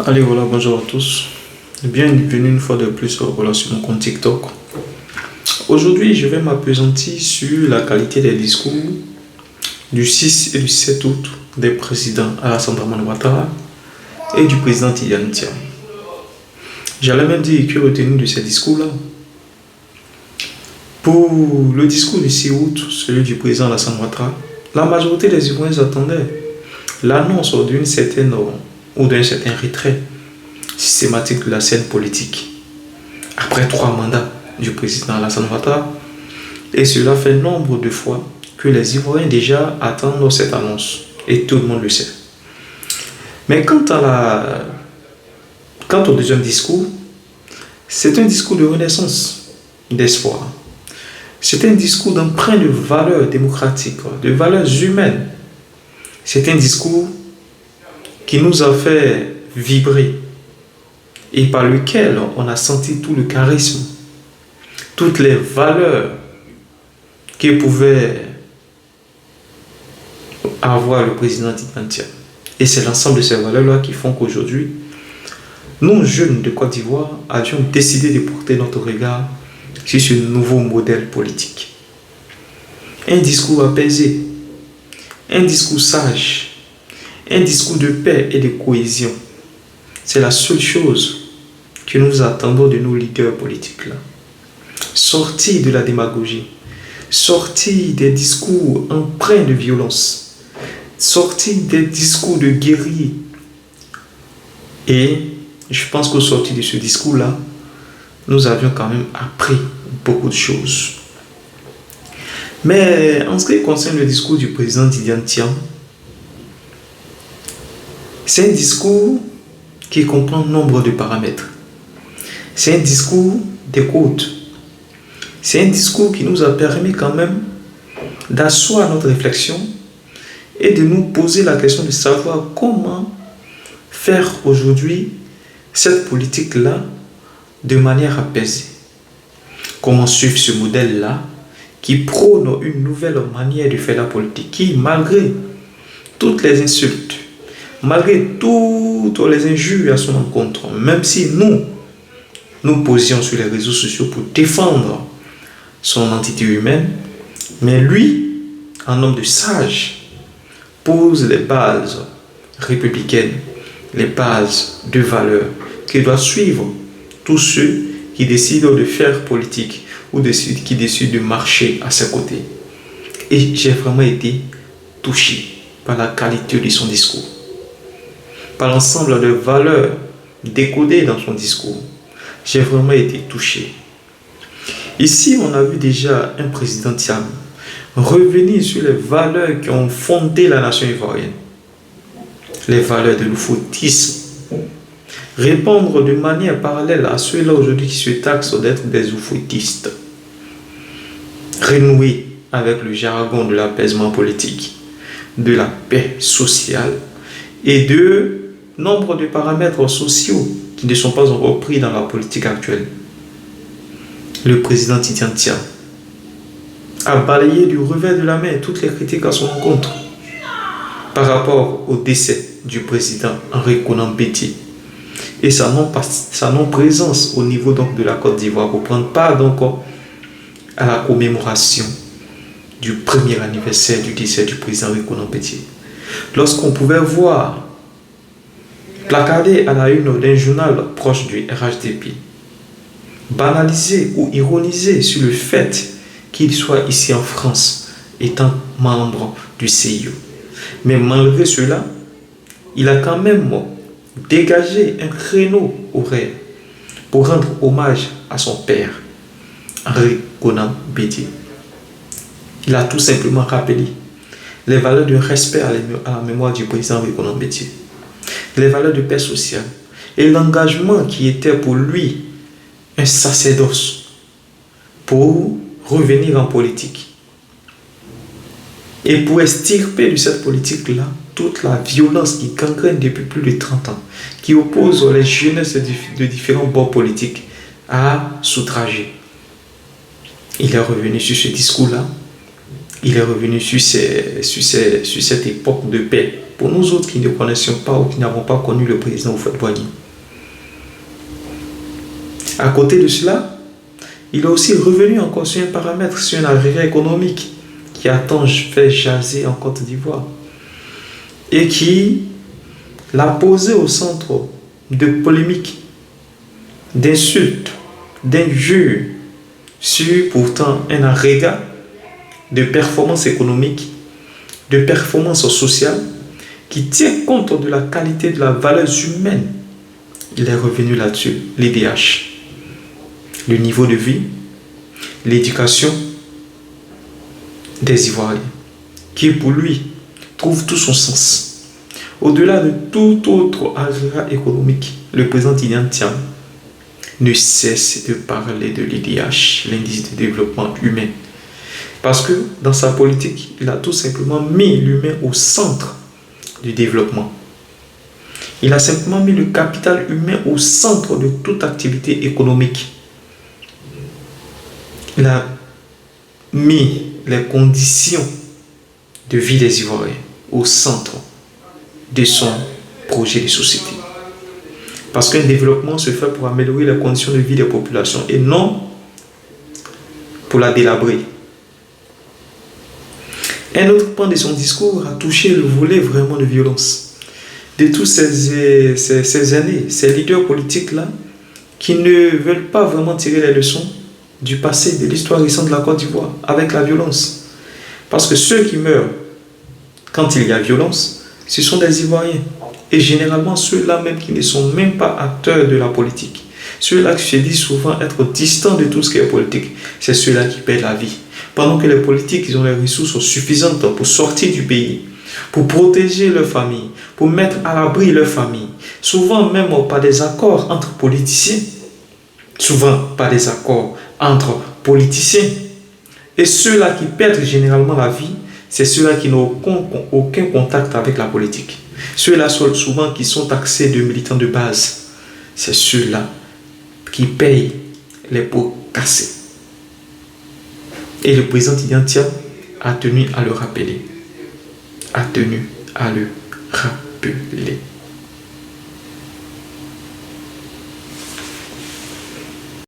Allez, voilà, bonjour à tous. Bienvenue une fois de plus voilà, sur mon compte TikTok. Aujourd'hui, je vais m'appesantir sur la qualité des discours du 6 et du 7 août des présidents Alassane Dramane Ouattara et du président Tidjane Thiam. J'allais même dire que retenu de ces discours-là. Pour le discours du 6 août, celui du président Alassane Ouattara, la majorité des Ivoiriens attendaient l'annonce d'une certaine ou d'un certain retrait systématique de la scène politique après 3 mandats du président Alassane Ouattara, et cela fait nombre de fois que les Ivoiriens déjà attendent cette annonce et tout le monde le sait. Mais quant au deuxième discours, c'est un discours de renaissance, d'espoir. C'est un discours d'emprunt de valeurs démocratiques, de valeurs humaines. C'est un discours qui nous a fait vibrer et par lequel on a senti tout le charisme, toutes les valeurs que pouvait avoir le président Tidjane Thiam. Et c'est l'ensemble de ces valeurs-là qui font qu'aujourd'hui, nous, jeunes de Côte d'Ivoire, avions décidé de porter notre regard sur ce nouveau modèle politique. Un discours apaisé, un discours sage, un discours de paix et de cohésion. C'est la seule chose que nous attendons de nos leaders politiques-là. Sortir de la démagogie, sortir des discours empreints de violence, sortir des discours de guerriers. Et je pense qu'au sortir de ce discours-là, nous avions quand même appris beaucoup de choses. Mais en ce qui concerne le discours du président Tidjane Thiam, c'est un discours qui comprend nombre de paramètres. C'est un discours d'écoute. C'est un discours qui nous a permis quand même d'asseoir notre réflexion et de nous poser la question de savoir comment faire aujourd'hui cette politique-là de manière apaisée. Comment suivre ce modèle-là qui prône une nouvelle manière de faire la politique, qui, malgré toutes les insultes, malgré toutes les injures à son encontre, même si nous posions sur les réseaux sociaux pour défendre son entité humaine, mais lui, en homme de sage, pose les bases républicaines, les bases de valeurs que doivent suivre tous ceux qui décident de faire politique ou qui décident de marcher à ses côtés. Et j'ai vraiment été touché par la qualité de son discours, par l'ensemble de valeurs décodées dans son discours. J'ai vraiment été touché. Ici, on a vu déjà un président Thiam revenir sur les valeurs qui ont fondé la nation ivoirienne. Les valeurs de l'oufoutisme. Répondre de manière parallèle à ceux-là aujourd'hui qui se taxent d'être des oufoutistes. Renouer avec le jargon de l'apaisement politique, de la paix sociale et de nombre de paramètres sociaux qui ne sont pas encore pris dans la politique actuelle. Le président Tidjane Thiam a balayé du revers de la main toutes les critiques à son encontre par rapport au décès du président Henri Konan Bédié et sa non-présence au niveau donc de la Côte d'Ivoire pour prendre part donc à la commémoration du premier anniversaire du décès du président Henri Konan Bédié. Lorsqu'on pouvait voir placardé à la une d'un journal proche du RHDP, banaliser ou ironiser sur le fait qu'il soit ici en France, étant membre du CIO. Mais malgré cela, il a quand même dégagé un créneau horaire pour rendre hommage à son père, Henri Konan Bédié. Il a tout simplement rappelé les valeurs de respect à la mémoire du président Henri Konan Bédié, les valeurs de paix sociale et l'engagement qui était pour lui un sacerdoce pour revenir en politique et pour extirper de cette politique-là toute la violence qui gangrène depuis plus de 30 ans, qui oppose les jeunesses de différents bords politiques à s'outrager. Il est revenu sur ce discours-là, il est revenu sur cette époque de paix pour nous autres qui ne connaissions pas ou qui n'avons pas connu le président Houphouët-Boigny. À côté de cela, il est aussi revenu encore sur un paramètre, sur un agrégat économique qui a tant fait jaser en Côte d'Ivoire et qui l'a posé au centre de polémiques, d'insultes, d'injures sur pourtant un agrégat de performance économique, de performance sociale qui tient compte de la qualité de la valeur humaine. Il est revenu là-dessus, l'IDH. Le niveau de vie, l'éducation des Ivoiriens, qui pour lui trouve tout son sens. Au-delà de tout autre agrégat économique, le président Tidjane Thiam ne cesse de parler de l'IDH, l'indice de développement humain. Parce que dans sa politique, il a tout simplement mis l'humain au centre du développement. Il a simplement mis le capital humain au centre de toute activité économique. Il a mis les conditions de vie des Ivoiriens au centre de son projet de société. Parce qu'un développement se fait pour améliorer les conditions de vie des populations et non pour la délabrer. Un autre point de son discours a touché le volet vraiment de violence. De tous ces années, ces leaders politiques-là, qui ne veulent pas vraiment tirer les leçons du passé, de l'histoire récente de la Côte d'Ivoire, avec la violence. Parce que ceux qui meurent quand il y a violence, ce sont des Ivoiriens. Et généralement, ceux-là même qui ne sont même pas acteurs de la politique. Ceux-là qui se disent souvent être distants de tout ce qui est politique, c'est ceux-là qui perdent la vie. Pendant que les politiques, ils ont les ressources suffisantes pour sortir du pays, pour protéger leur famille, pour mettre à l'abri leur famille. Souvent même par des accords entre politiciens. Souvent par des accords entre politiciens. Et ceux-là qui perdent généralement la vie, c'est ceux-là qui n'ont aucun contact avec la politique. Ceux-là souvent qui sont taxés de militants de base. C'est ceux-là qui payent les pots cassés. Et le président Tidjane Thiam a tenu à le rappeler. A tenu à le rappeler.